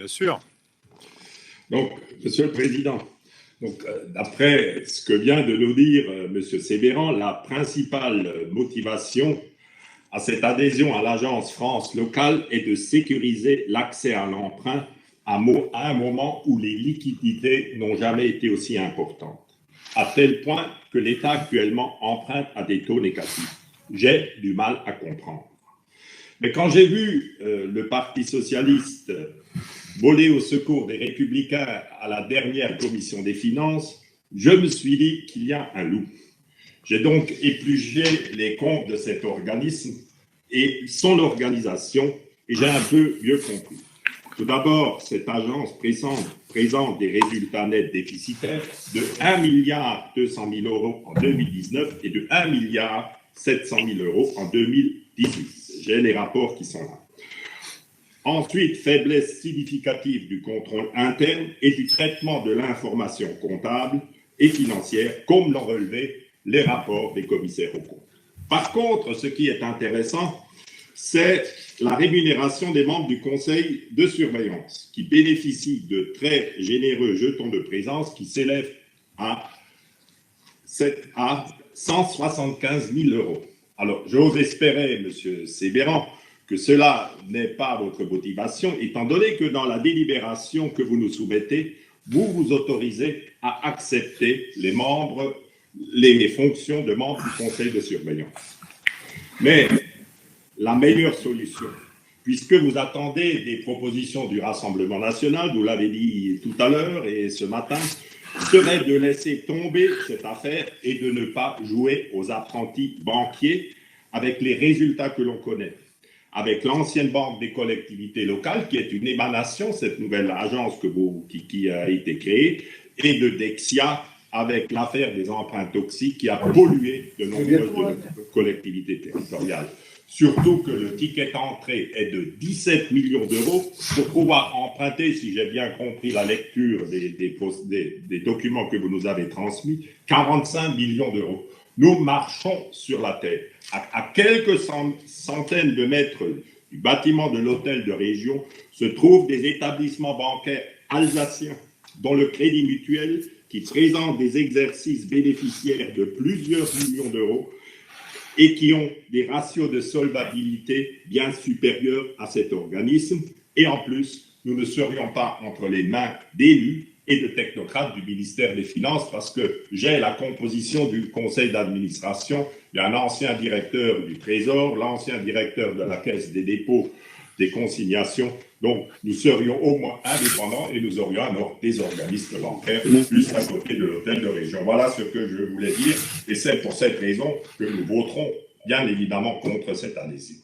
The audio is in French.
Bien sûr. Donc, Monsieur le Président, d'après ce que vient de nous dire Monsieur Sévéran, la principale motivation à cette adhésion à l'Agence France locale est de sécuriser l'accès à l'emprunt à un moment où les liquidités n'ont jamais été aussi importantes, à tel point que l'État actuellement emprunte à des taux négatifs. J'ai du mal à comprendre. Mais quand j'ai vu le Parti socialiste voler au secours des Républicains à la dernière commission des finances, je me suis dit qu'il y a un loup. J'ai donc épluché les comptes de cet organisme et son organisation, et j'ai un peu mieux compris. Tout d'abord, cette agence présente des résultats nets déficitaires de 1,2 milliard en 2019 et de 1,7 milliard en 2018. J'ai les rapports qui sont là. Ensuite, faiblesse significative du contrôle interne et du traitement de l'information comptable et financière, comme l'ont relevé les rapports des commissaires aux comptes. Par contre, ce qui est intéressant, c'est la rémunération des membres du conseil de surveillance, qui bénéficient de très généreux jetons de présence qui s'élèvent à 175 000 euros. Alors, j'ose espérer, Monsieur Sévéran, que cela n'est pas votre motivation, étant donné que dans la délibération que vous nous soumettez, vous vous autorisez à accepter les fonctions de membres du conseil de surveillance. Mais la meilleure solution, puisque vous attendez des propositions du Rassemblement national, vous l'avez dit tout à l'heure et ce matin, serait de laisser tomber cette affaire et de ne pas jouer aux apprentis banquiers avec les résultats que l'on connaît. Avec l'ancienne banque des collectivités locales, qui est une émanation, cette nouvelle agence qui a été créée, et de Dexia, avec l'affaire des emprunts toxiques qui a pollué de nombreuses collectivités territoriales. Surtout que le ticket d'entrée est de 17 millions d'euros pour pouvoir emprunter, si j'ai bien compris la lecture des documents que vous nous avez transmis, 45 millions d'euros. Nous marchons sur la tête. À quelques centaines de mètres du bâtiment de l'hôtel de région se trouvent des établissements bancaires alsaciens, dont le Crédit Mutuel, qui présente des exercices bénéficiaires de plusieurs millions d'euros et qui ont des ratios de solvabilité bien supérieurs à cet organisme. Et en plus, nous ne serions pas entre les mains d'élus et de technocrates du ministère des Finances, parce que j'ai la composition du conseil d'administration. Il y a un ancien directeur du Trésor, l'ancien directeur de la Caisse des dépôts, des consignations. Donc, nous serions au moins indépendants et nous aurions alors des organismes bancaires plus à côté de l'hôtel de région. Voilà ce que je voulais dire et c'est pour cette raison que nous voterons bien évidemment contre cette adhésion.